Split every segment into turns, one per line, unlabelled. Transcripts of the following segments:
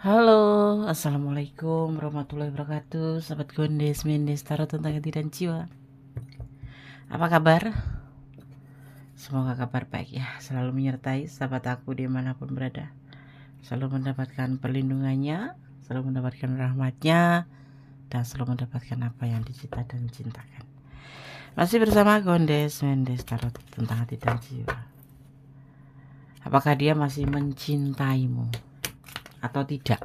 Halo, assalamualaikum warahmatullahi wabarakatuh. Sahabat Gondes, Mendes, Tarot tentang hati dan jiwa. Apa kabar? Semoga kabar baik ya, selalu menyertai sahabat aku dimanapun berada. Selalu mendapatkan perlindungannya, selalu mendapatkan rahmatnya, dan selalu mendapatkan apa yang dicita dan cintakan. Masih bersama Gondes, Mendes, Tarot tentang hati dan jiwa. Apakah dia masih mencintaimu atau tidak?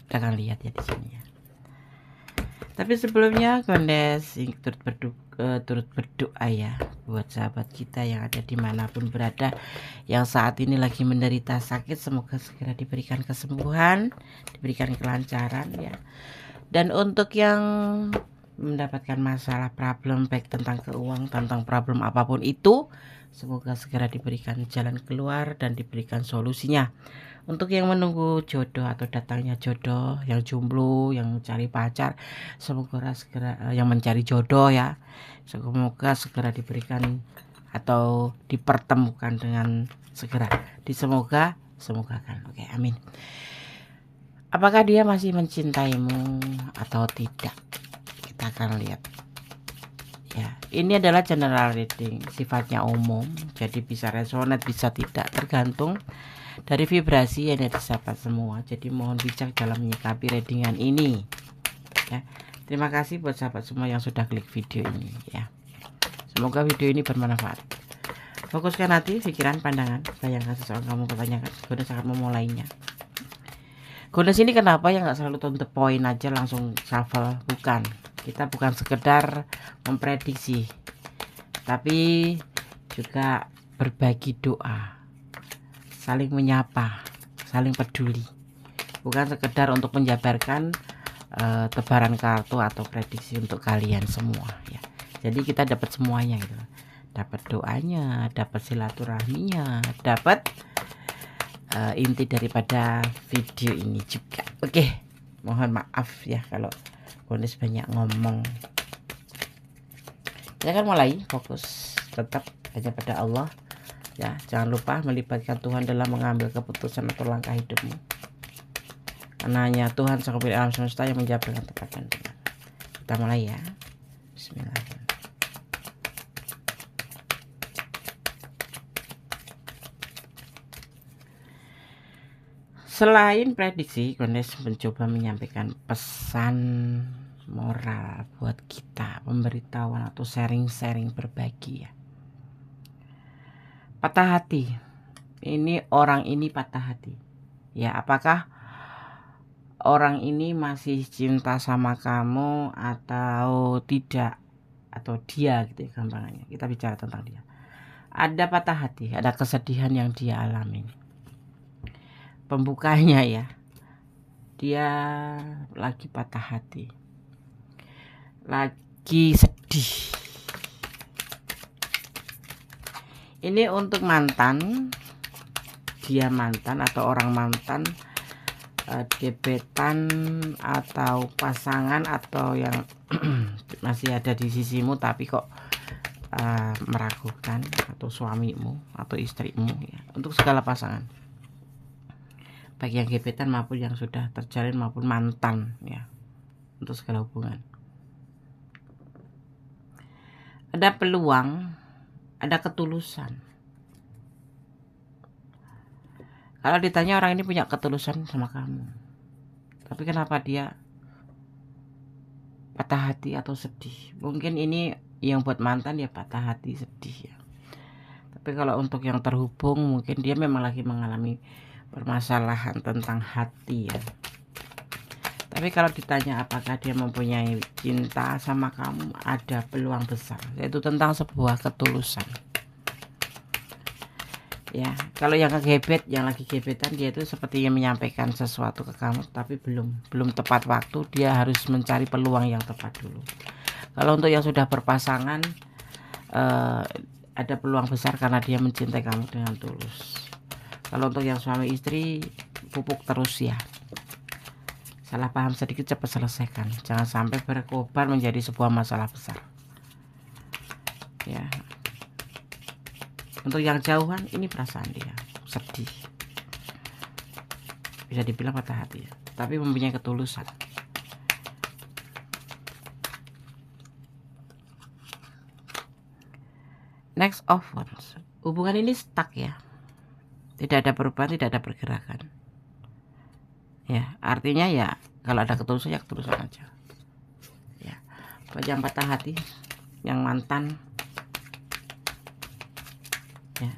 Kita akan lihat ya di sini ya. Tapi sebelumnya Gondes turut berdoa ya buat sahabat kita yang ada dimanapun berada, yang saat ini lagi menderita sakit, semoga segera diberikan kesembuhan, diberikan kelancaran ya. Dan untuk yang mendapatkan masalah problem baik tentang keuangan, tentang problem apapun itu, semoga segera diberikan jalan keluar dan diberikan solusinya. Untuk yang menunggu jodoh atau datangnya jodoh, yang jomblo, yang mencari pacar, semoga segera yang mencari jodoh ya, semoga segera diberikan atau dipertemukan dengan segera. Semoga kan. Oke, amin. Apakah dia masih mencintaimu atau tidak? Kita akan lihat. Ya, ini adalah general reading, sifatnya umum, jadi bisa resonate, bisa tidak, tergantung dari vibrasi yang ada di sahabat semua. Jadi mohon bijak dalam menyikapi readingan ini ya. Terima kasih buat sahabat semua yang sudah klik video ini ya. Semoga video ini bermanfaat. Fokuskan hati, pikiran, pandangan. Bayangkan seseorang kamu pertanyakan, sudah sangat memulainya. Gones ini kenapa ya nggak selalu to the point aja langsung shuffle? Bukan, kita bukan sekedar memprediksi, tapi juga berbagi doa, saling menyapa, saling peduli, bukan sekedar untuk menjabarkan tebaran kartu atau prediksi untuk kalian semua ya. Jadi kita dapat semuanya gitu, dapat doanya, dapat silaturahminya, dapat inti daripada video ini juga. Oke, mohon maaf ya kalau Gones banyak ngomong. Ya kan, mulai fokus tetap hanya pada Allah ya. Jangan lupa melibatkan Tuhan dalam mengambil keputusan atau langkah hidupmu, karena hanya Tuhan sang pemilik alam semesta yang menjawab dengan tepat dan benar. Kita mulai ya. Bismillahirrahmanirrahim. Selain prediksi, Gones mencoba menyampaikan pesan moral buat kita, pemberitahuan atau sharing-sharing, berbagi ya. Patah hati. Ini orang ini patah hati. Ya, apakah orang ini masih cinta sama kamu atau tidak? Atau dia gitu ya gampangannya. Kita bicara tentang dia. Ada patah hati, ada kesedihan yang dia alami. Pembukanya ya. Dia lagi patah hati. Lagi sedih. Ini untuk mantan. Dia mantan atau orang mantan, gebetan atau pasangan atau yang masih ada di sisimu tapi kok meragukan, atau suamimu atau istrimu ya. Untuk segala pasangan, baik yang gebetan maupun yang sudah terjalin maupun mantan ya, untuk segala hubungan. Ada peluang, ada ketulusan. Kalau ditanya orang ini punya ketulusan sama kamu, tapi kenapa dia patah hati atau sedih? Mungkin ini yang buat mantan ya patah hati, sedih ya. Tapi kalau untuk yang terhubung, mungkin dia memang lagi mengalami permasalahan tentang hati ya. Tapi kalau ditanya apakah dia mempunyai cinta sama kamu, ada peluang besar, yaitu tentang sebuah ketulusan. Ya, kalau yang kegebet, yang lagi gebetan, dia itu sepertinya menyampaikan sesuatu ke kamu, tapi belum tepat waktu. Dia harus mencari peluang yang tepat dulu. Kalau untuk yang sudah berpasangan, ada peluang besar karena dia mencintai kamu dengan tulus. Kalau untuk yang suami istri, pupuk terus ya. Salah paham sedikit cepat selesaikan, jangan sampai berkobar menjadi sebuah masalah besar. Ya. Untuk yang jauhan, ini perasaan dia sedih. bisa dibilang patah hati, tapi mempunyai ketulusan. Next of Wands, hubungan ini stuck ya, tidak ada perubahan, tidak ada pergerakan ya. Artinya ya kalau ada ketulusan ya ketulusan aja ya. Buat yang patah hati, yang mantan ya,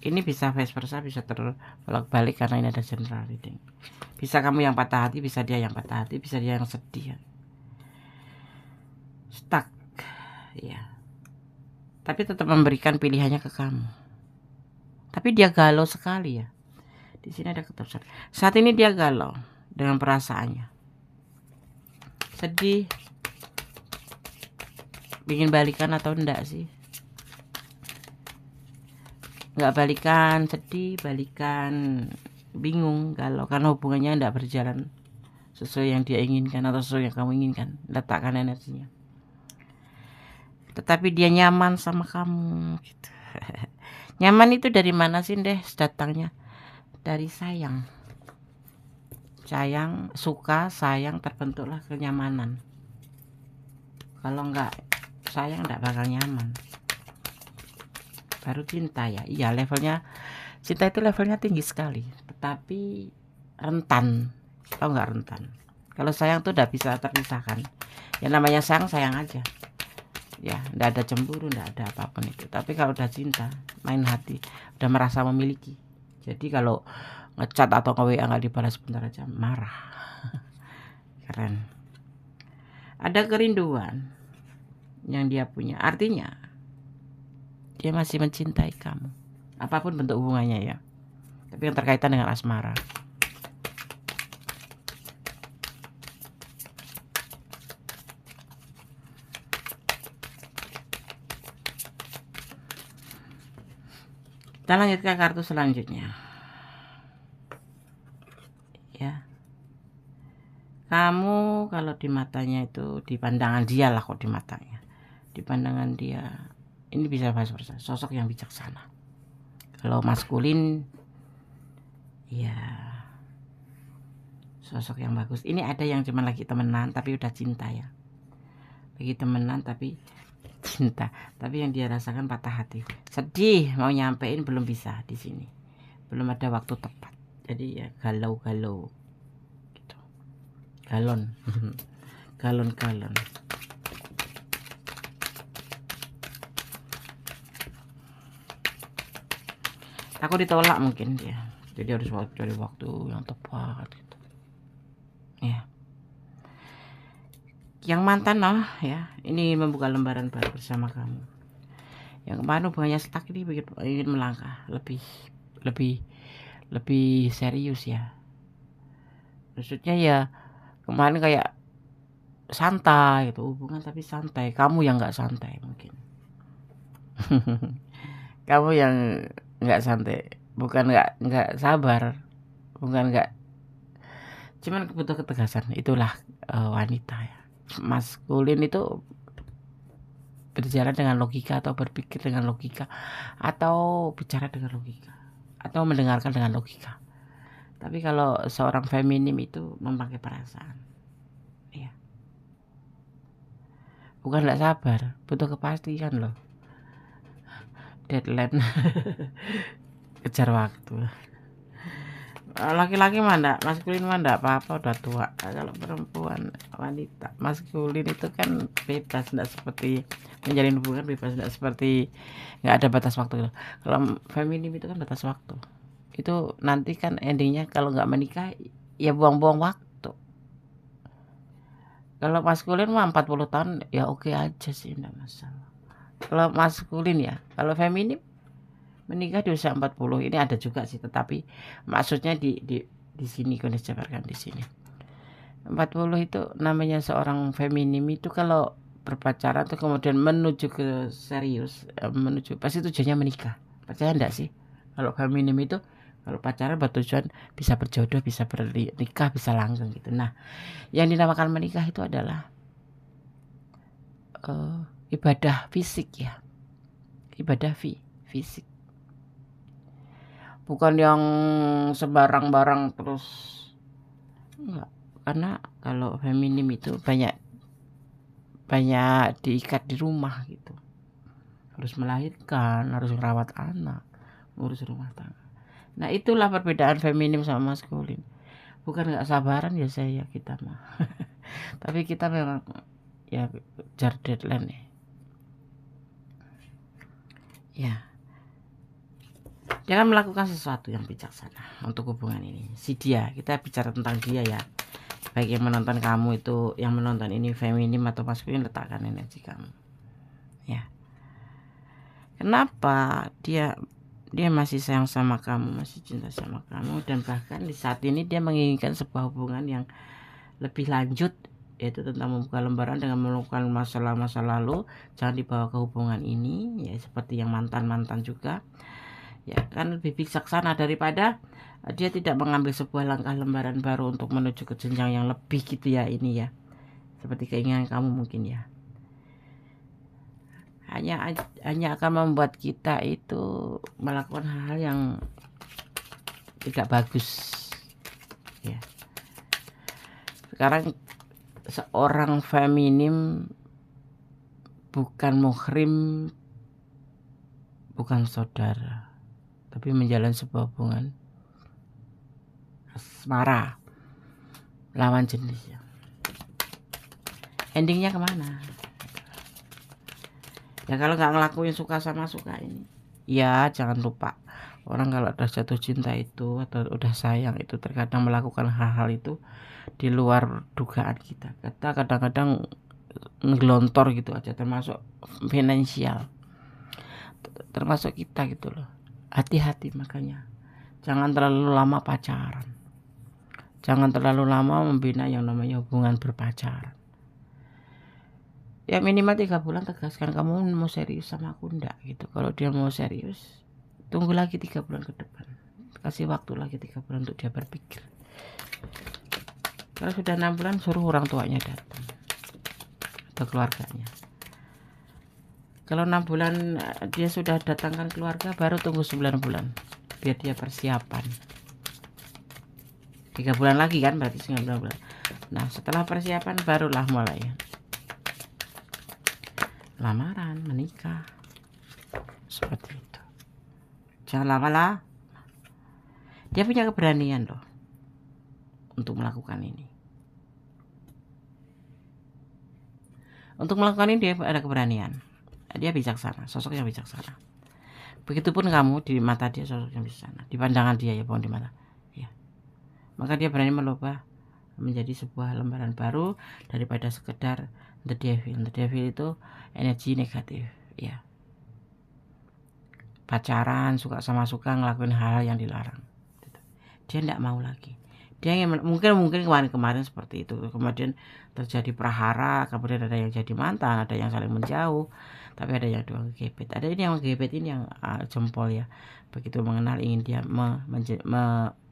ini bisa vice versa, bisa terbolak-balik karena ini ada general reading. Bisa kamu yang patah hati, bisa dia yang patah hati, bisa dia yang sedih ya. Stuck ya, tapi tetap memberikan pilihannya ke kamu. Tapi dia galau sekali ya. Di sini ada ketulusan. Saat ini dia galau dengan perasaannya, sedih, ingin balikan atau enggak sih? Enggak balikan, sedih, balikan, bingung, galau karena hubungannya enggak berjalan sesuai yang dia inginkan atau sesuai yang kamu inginkan. Letakkan energinya. Tetapi dia nyaman sama kamu gitu. Nyaman itu dari mana sih deh datangnya? Dari sayang. Sayang, suka, sayang, terbentuklah kenyamanan. Kalau enggak sayang enggak bakal nyaman. Baru cinta ya. Iya, levelnya cinta itu levelnya tinggi sekali, tetapi rentan. Tahu enggak rentan? Kalau sayang tuh udah bisa terpisahkan. Ya namanya sayang, sayang aja. Ya, enggak ada cemburu, enggak ada apapun itu. Tapi kalau udah cinta, main hati, udah merasa memiliki. Jadi kalau ngechat atau nge-WA nggak dibalas sebentar aja marah. Keren. Ada kerinduan yang dia punya. Artinya dia masih mencintai kamu. Apapun bentuk hubungannya ya. Tapi yang terkaitan dengan asmara. Kita lanjutkan kartu selanjutnya. Ya. Kamu kalau di matanya itu, di pandangan dia lah kok di matanya. Di pandangan dia, ini bisa vice versa, sosok yang bijaksana. Kalau maskulin, ya sosok yang bagus. Ini ada yang cuma lagi temenan tapi udah cinta ya. Lagi temenan tapi cinta, tapi yang dia rasakan patah hati, sedih, mau nyampein belum bisa di sini, belum ada waktu tepat. Jadi ya galau-galau gitu, galon, galon-galon. Takut ditolak mungkin dia, jadi harus cari waktu yang tepat gitu. Ya. Yang mantan ya, ini membuka lembaran baru bersama kamu. Yang kemarin hubungannya stuck ini ingin melangkah lebih serius ya. Maksudnya ya kemarin kayak santai gitu hubungan, tapi santai. Kamu yang nggak santai mungkin. Kamu yang nggak santai, bukan nggak sabar, bukan nggak, cuman butuh ketegasan. Itulah wanita ya. Maskulin itu berjalan dengan logika atau berpikir dengan logika atau bicara dengan logika atau mendengarkan dengan logika. Tapi kalau seorang feminim itu memakai perasaan ya. Bukan nggak sabar, butuh kepastian loh, deadline. Kejar waktu. Laki-laki mah enggak, maskulin mah enggak apa-apa, udah tua. Kalau perempuan, wanita, maskulin itu kan bebas, enggak seperti menjalin hubungan bebas, enggak seperti enggak ada batas waktu. Kalau feminim itu kan batas waktu. Itu nanti kan endingnya kalau enggak menikah ya buang-buang waktu. Kalau maskulin mah 40 tahun ya oke aja sih, enggak masalah. Kalau maskulin ya, kalau feminim menikah di usia 40 ini ada juga sih, tetapi maksudnya di sini kondisi jabarkan di sini 40 itu namanya seorang feminim itu kalau berpacaran tuh kemudian menuju ke serius, menuju pasti tujuannya menikah. Percaya enggak sih? Kalau feminim itu kalau pacaran bertujuan bisa berjodoh, bisa bernikah, bisa langgeng gitu. Nah, yang dinamakan menikah itu adalah ibadah fisik ya, ibadah fisik. bukan yang sembarang-barang terus, enggak. Karena kalau feminim itu banyak diikat di rumah gitu, harus melahirkan, harus merawat anak, ngurus rumah tangga. Nah itulah perbedaan feminim sama maskulin. Bukan nggak sabaran ya saya, kita mah tapi kita memang ya jar deadline ya. Jangan melakukan sesuatu yang bijaksana untuk hubungan ini. Si dia, kita bicara tentang dia ya. Baik yang menonton kamu itu, yang menonton ini feminim atau maskulin, letakkan energi kamu. Ya. Kenapa dia masih sayang sama kamu, masih cinta sama kamu, dan bahkan di saat ini dia menginginkan sebuah hubungan yang lebih lanjut, yaitu tentang membuka lembaran dengan melupakan masa lalu. Jangan dibawa ke hubungan ini ya, seperti yang mantan juga. Ya kan lebih bijaksana daripada dia tidak mengambil sebuah langkah lembaran baru untuk menuju ke jenjang yang lebih gitu ya, ini ya, seperti keinginan kamu mungkin ya. Hanya akan membuat kita itu melakukan hal-hal yang tidak bagus ya. Sekarang seorang feminim bukan muhrim, bukan saudara, tapi menjalin sebuah hubungan asmara lawan jenis ya. Endingnya kemana ya? Kalau nggak ngelakuin suka sama suka ini ya, jangan lupa, orang kalau udah jatuh cinta itu atau udah sayang itu terkadang melakukan hal-hal itu di luar dugaan kita. Kadang-kadang ngelontor gitu aja, termasuk finansial, termasuk kita gitu loh. Hati-hati, makanya jangan terlalu lama pacaran, jangan terlalu lama membina yang namanya hubungan berpacaran. Ya minimal 3 bulan tegaskan kamu mau serius sama aku enggak gitu. Kalau dia mau serius, tunggu lagi 3 bulan ke depan, kasih waktu lagi 3 bulan untuk dia berpikir. Kalau sudah 6 bulan suruh orang tuanya datang atau keluarganya. Kalau 6 bulan dia sudah datangkan keluarga, baru tunggu 9 bulan biar dia persiapan. 3 bulan lagi kan, berarti 9 bulan. Nah setelah persiapan barulah mulai lamaran, menikah, seperti itu. Jangan lama-lama. Dia punya keberanian loh untuk melakukan ini. Untuk melakukan ini dia ada keberanian. Dia bijaksana, sosok yang bijaksana. Begitupun kamu di mata dia sosok yang bijaksana, di pandangan dia ya, bukan di mata ya. Maka dia berani melubah menjadi sebuah lembaran baru daripada sekedar the devil. The devil itu energi negatif ya. Pacaran, suka sama suka, ngelakuin hal-hal yang dilarang. Dia tidak mau lagi. Dia ingin, mungkin kemarin seperti itu, kemudian terjadi prahara, kemudian ada yang jadi mantan, ada yang saling menjauh, tapi ada yang dua gebet. Ada ini yang gebet, ini yang jempol ya. Begitu mengenal, ingin dia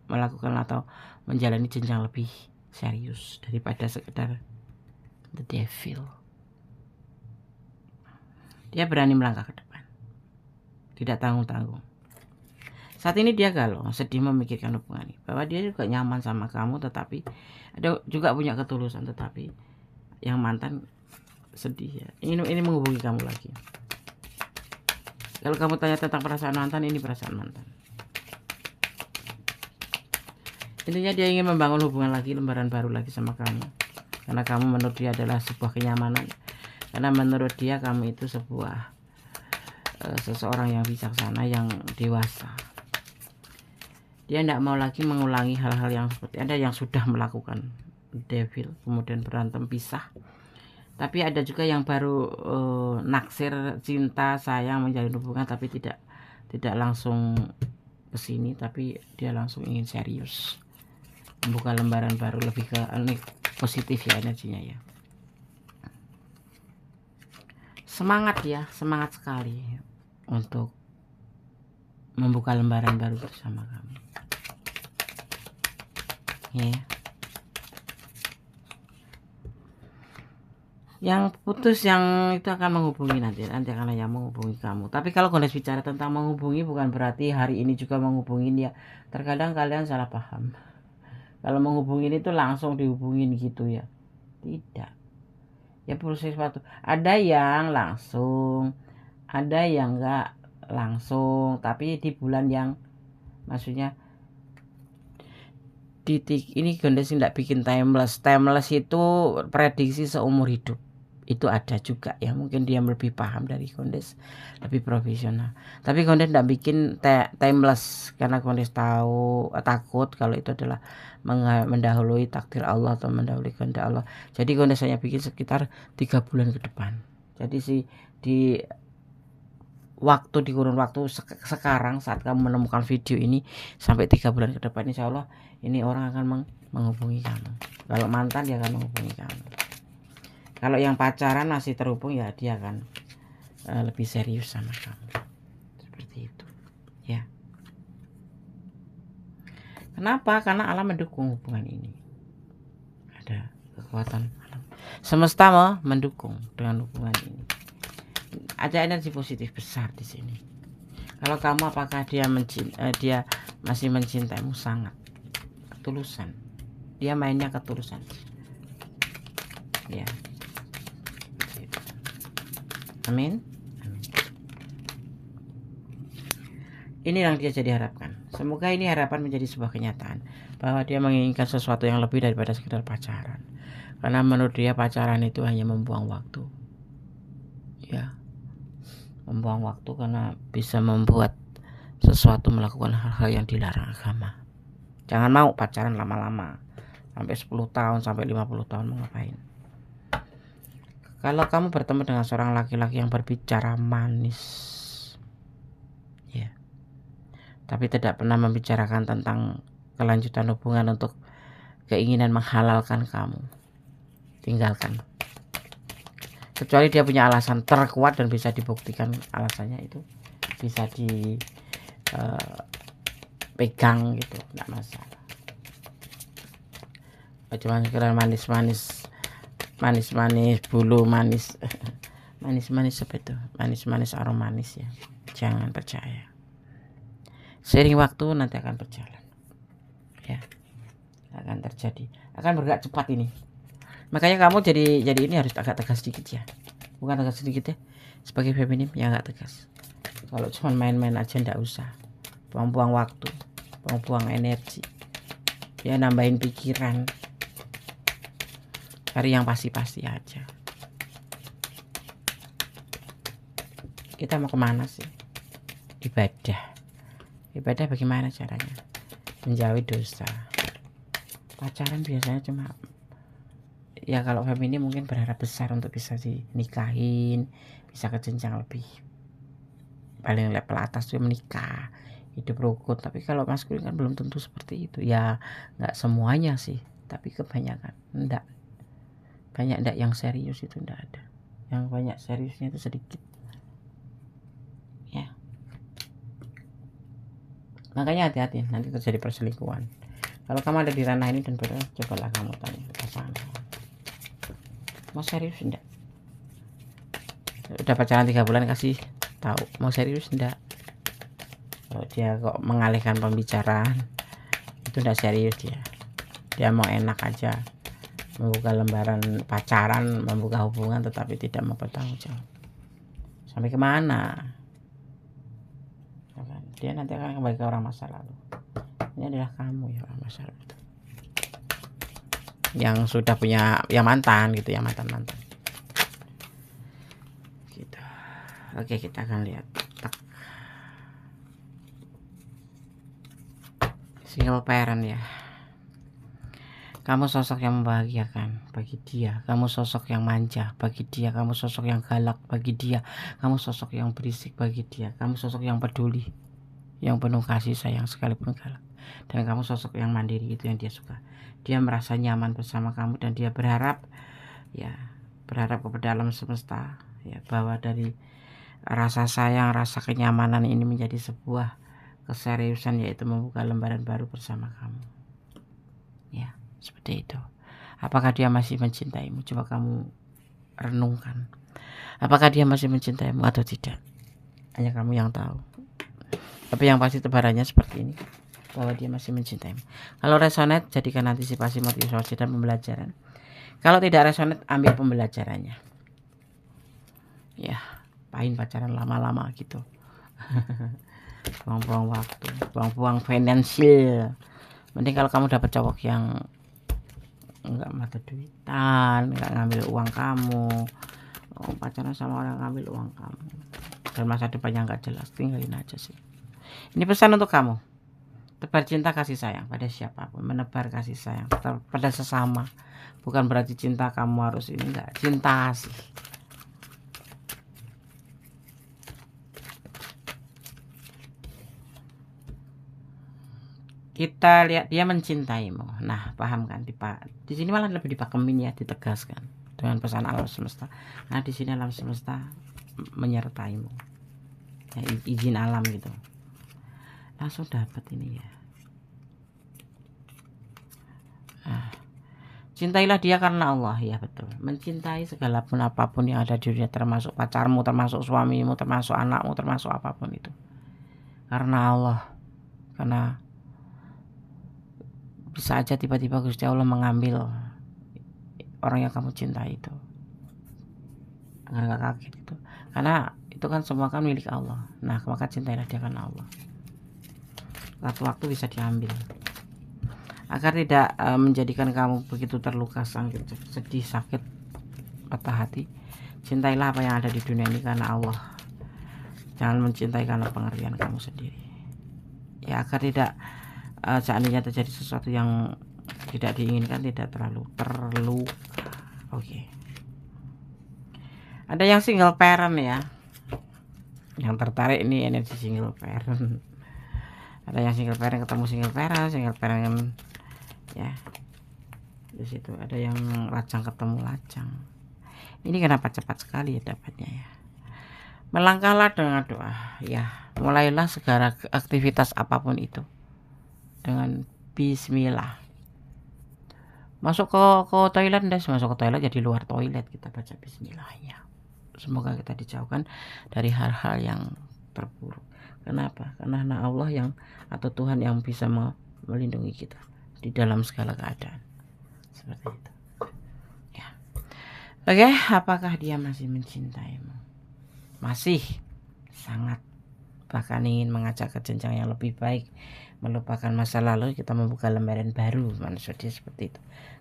melakukan atau menjalani jenjang lebih serius daripada sekedar the devil. Dia berani melangkah ke depan, tidak tanggung-tanggung. Saat ini dia galau, sedih memikirkan hubungan ini, bahwa dia juga nyaman sama kamu, tetapi ada juga punya ketulusan, tetapi yang mantan sedih ya, ini menghubungi kamu lagi. Kalau kamu tanya tentang perasaan mantan, ini perasaan mantan. Intinya dia ingin membangun hubungan lagi, lembaran baru lagi sama kamu, karena kamu menurut dia adalah sebuah kenyamanan. Karena menurut dia kamu itu sebuah seseorang yang bijaksana, yang dewasa. Dia tidak mau lagi mengulangi hal-hal yang seperti ada yang sudah melakukan devil, kemudian berantem pisah. Tapi ada juga yang baru naksir, cinta, sayang, menjalin hubungan, tapi tidak langsung ke sini, tapi dia langsung ingin serius, membuka lembaran baru, lebih ke positif ya energinya ya. Semangat ya, semangat sekali untuk membuka lembaran baru bersama kamu ya. Yang putus yang itu akan menghubungi nanti akan yang menghubungi kamu. Tapi kalau Gondes bicara tentang menghubungi bukan berarti hari ini juga menghubungin ya. Terkadang kalian salah paham. Kalau menghubungin itu langsung dihubungin gitu ya. Tidak. Ya proses waktu. Ada yang langsung, ada yang enggak langsung, tapi di bulan yang maksudnya titik ini Gondes tidak bikin timeless. Timeless itu prediksi seumur hidup. Itu ada juga ya, mungkin dia lebih paham dari Gondes, lebih profesional. Tapi Gondes tidak bikin timeless karena Gondes takut kalau itu adalah mendahului takdir Allah atau mendahului kehendak Allah. Jadi Gondes hanya bikin sekitar 3 bulan ke depan. Jadi di kurun waktu sekarang saat kamu menemukan video ini sampai 3 bulan ke depan, insya Allah ini orang akan menghubungi kamu. Kalau mantan dia akan menghubungi kamu. Kalau yang pacaran masih terhubung ya dia akan lebih serius sama kamu. Seperti itu ya. Kenapa? Karena alam mendukung hubungan ini. Ada kekuatan alam semesta mendukung dengan hubungan ini. Ada energi positif besar di sini. Kalau kamu apakah dia masih mencintaimu sangat ketulusan. Dia mainnya ketulusan. Ya. Amin. Ini yang dia jadi harapkan. Semoga ini harapan menjadi sebuah kenyataan bahwa dia menginginkan sesuatu yang lebih daripada sekedar pacaran. Karena menurut dia pacaran itu hanya membuang waktu. Ya. Membuang waktu karena bisa membuat sesuatu melakukan hal-hal yang dilarang agama. Jangan mau pacaran lama-lama. Sampai 10 tahun, sampai 50 tahun mau ngapain? Kalau kamu bertemu dengan seorang laki-laki yang berbicara manis, ya, tapi tidak pernah membicarakan tentang kelanjutan hubungan untuk keinginan menghalalkan kamu, tinggalkan. Kecuali dia punya alasan terkuat dan bisa dibuktikan alasannya itu bisa dipegang gitu, tidak masalah. Cuma sekedar manis-manis, bulu manis, manis-manis seperti itu, manis-manis aroma manis ya. Jangan percaya. Seiring waktu nanti akan berjalan, ya, akan terjadi, akan bergerak cepat ini. Makanya kamu jadi ini harus agak tegas sedikit ya, bukan tegas sedikit ya, sebagai feminim ya agak tegas. Kalau cuma main-main aja ndak usah, buang-buang waktu, buang-buang energi, ya nambahin pikiran. Cari yang pasti-pasti aja. Kita mau kemana sih? Ibadah bagaimana caranya? Menjauhi dosa. Pacaran biasanya cuma ya, kalau feminim mungkin berharap besar untuk bisa dinikahin, bisa ke jenjang lebih paling level atas tuh menikah, hidup rukun. Tapi kalau maskulin kan belum tentu seperti itu ya, nggak semuanya sih, tapi kebanyakan enggak. Banyak enggak yang serius itu enggak ada. Yang banyak seriusnya itu sedikit. Ya. Makanya hati-hati nanti terjadi perselingkuhan. Kalau kamu ada di ranah ini dan cobalah kamu tanya pasangan. Mau serius enggak? Udah pacaran 3 bulan kasih tahu mau serius enggak? Kalau dia kok mengalihkan pembicaraan itu enggak serius dia. Dia mau enak aja. Membuka lembaran pacaran, membuka hubungan tetapi tidak mau bertanggung jawab. Sampai kemana? Dia nanti akan kembali ke orang masa lalu. Ini adalah kamu ya orang masa lalu itu. Yang sudah punya yang mantan gitu, yang mantan. Gitu. Oke, kita akan lihat. Single parent ya. Kamu sosok yang membahagiakan bagi dia. Kamu sosok yang manja bagi dia. Kamu sosok yang galak bagi dia. Kamu sosok yang berisik bagi dia. Kamu sosok yang peduli, yang penuh kasih sayang sekalipun galak. Dan kamu sosok yang mandiri, itu yang dia suka. Dia merasa nyaman bersama kamu dan dia berharap kepada alam semesta ya, bahwa dari rasa sayang, rasa kenyamanan ini menjadi sebuah keseriusan, yaitu membuka lembaran baru bersama kamu. Ya. Seperti itu. Apakah dia masih mencintaimu? Coba kamu renungkan. Apakah dia masih mencintaimu atau tidak? Hanya kamu yang tahu. Tapi yang pasti tebarannya seperti ini, bahwa dia masih mencintaimu. Kalau resonate, jadikan antisipasi, motivasi, dan pembelajaran. Kalau tidak resonate, ambil pembelajarannya. Ya, pahin pacaran lama-lama gitu. Buang-buang waktu, buang-buang finansial. Mending kalau kamu dapat cowok yang enggak mata duitan, enggak ngambil uang kamu, pacaran sama orang ngambil uang kamu, dan masa depannya enggak jelas, tinggalin aja sih. Ini pesan untuk kamu. Tebar cinta kasih sayang pada siapapun, menebar kasih sayang pada sesama. Bukan berarti cinta kamu harus ini, enggak, cinta sih. Kita lihat dia mencintaimu. Nah, paham kan? Di sini malah lebih dipakemin ya, ditegaskan dengan pesan alam semesta. Nah, di sini alam semesta menyertaimu. Ya, izin alam gitu. Langsung dapat ini ya. Nah, cintailah dia karena Allah, ya betul. Mencintai segala pun apapun yang ada di dunia, termasuk pacarmu, termasuk suamimu, termasuk anakmu, termasuk apapun itu. Karena Allah. Karena bisa aja tiba-tiba Gusti Allah mengambil orang yang kamu cintai itu. Nggak kaget itu. Karena itu kan semua kan milik Allah. Nah, maka cintailah dia karena Allah. Waktu-waktu bisa diambil. Agar tidak menjadikan kamu begitu terluka, sedih, sakit, patah hati. Cintailah apa yang ada di dunia ini karena Allah. Jangan mencintai karena pengertian kamu sendiri. Ya, agar tidak seandainya terjadi sesuatu yang tidak diinginkan, tidak terlalu terluka. Oke. Ada yang single parent ya, yang tertarik ini energi single parent. Ada yang single parent ketemu single parent ya. Di situ ada yang lajang ketemu lajang. Ini kenapa cepat sekali ya dapatnya ya. Melangkahlah dengan doa ya. Mulailah segala aktivitas apapun itu dengan bismillah. Masuk ke toilet, masuk ke toilet jadi luar toilet, kita baca bismillah ya. Semoga kita dijauhkan dari hal-hal yang terburuk. Kenapa? Karena Allah yang atau Tuhan yang bisa melindungi kita di dalam segala keadaan. Seperti itu. Ya. Oke, apakah dia masih mencintaimu? Masih sangat, bahkan ingin mengajak ke jenjang yang lebih baik, melupakan masa lalu, kita membuka lembaran baru. Manusia dia seperti itu.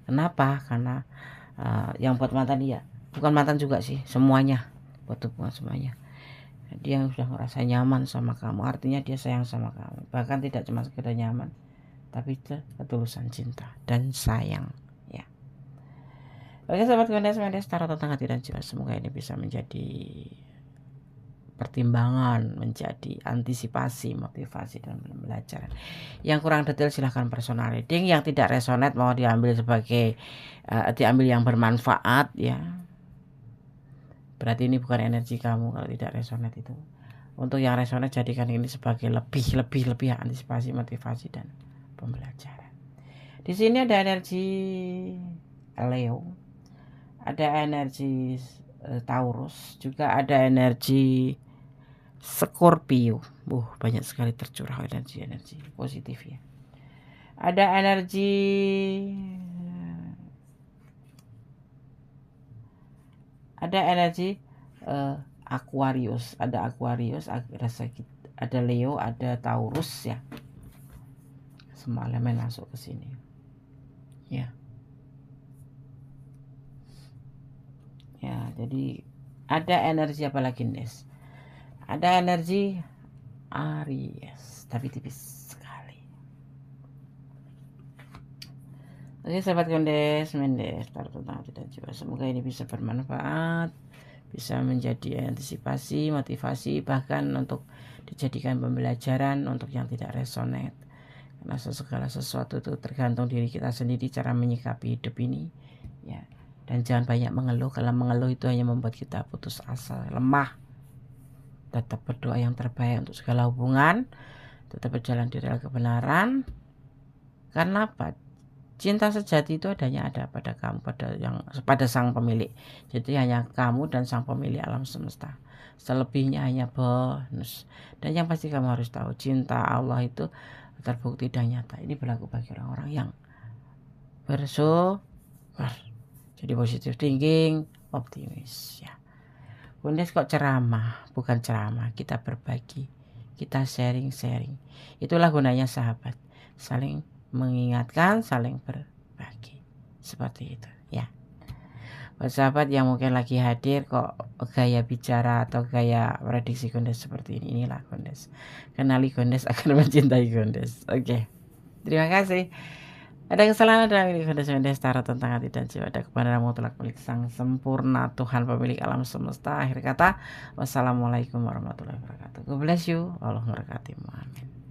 Kenapa? Karena yang buat mantan dia, bukan mantan juga sih, semuanya, buat hubungan semuanya. Dia sudah merasa nyaman sama kamu, artinya dia sayang sama kamu. Bahkan tidak cuma sekedar nyaman, tapi ketulusan cinta dan sayang. Ya. Oke sahabat Gondes taruh tentang hati dan jiwa. Semoga ini bisa menjadi pertimbangan, menjadi antisipasi, motivasi, dan pembelajaran. Yang kurang detail silahkan personal reading. Yang tidak resonate mau diambil sebagai diambil yang bermanfaat ya. Berarti ini bukan energi kamu kalau tidak resonate itu. Untuk yang resonate jadikan ini sebagai lebih antisipasi, motivasi, dan pembelajaran. Di sini ada energi Leo, ada energi Taurus, juga ada energi Scorpio. Banyak sekali tercurah energi positif ya. Ada energi Aquarius, ada Leo, ada Taurus ya. Semua elemen masuk ke sini. Ya. Ya, jadi ada energi apa lagi, Nes? Ada energi Aries, tapi tipis sekali. Oke, sahabat Gondes, taruh tentang hati dan jiwa. Semoga ini bisa bermanfaat, bisa menjadi antisipasi, motivasi, bahkan untuk dijadikan pembelajaran untuk yang tidak resonate. Karena segala sesuatu itu tergantung diri kita sendiri cara menyikapi hidup ini, ya. Dan jangan banyak mengeluh. Kalau mengeluh itu hanya membuat kita putus asa, lemah. Tetap berdoa yang terbaik untuk segala hubungan, tetap berjalan di rel kebenaran. Karena apa? Cinta sejati itu ada pada kamu, pada sang pemilik. Jadi hanya kamu dan sang pemilik alam semesta. Selebihnya hanya bonus. Dan yang pasti kamu harus tahu, cinta Allah itu terbukti dan nyata. Ini berlaku bagi orang-orang yang bersyukur. Jadi positive thinking, optimis ya. Bundes kok ceramah, bukan ceramah, kita berbagi, kita sharing. Itulah gunanya sahabat, saling mengingatkan, saling berbagi, seperti itu ya. Buat sahabat yang mungkin lagi hadir kok gaya bicara atau gaya prediksi Gondes seperti ini, inilah Gondes. Kenali Gondes akan mencintai Gondes. Oke. Terima kasih. Ada kesalahan dalam diri Gondes taruh tentang hati dan jiwa. Ada kebenaran mutlak milik sang sempurna Tuhan pemilik alam semesta. Akhir kata, wassalamualaikum warahmatullahi wabarakatuh. God bless you. Allah memberkatimu. Amin.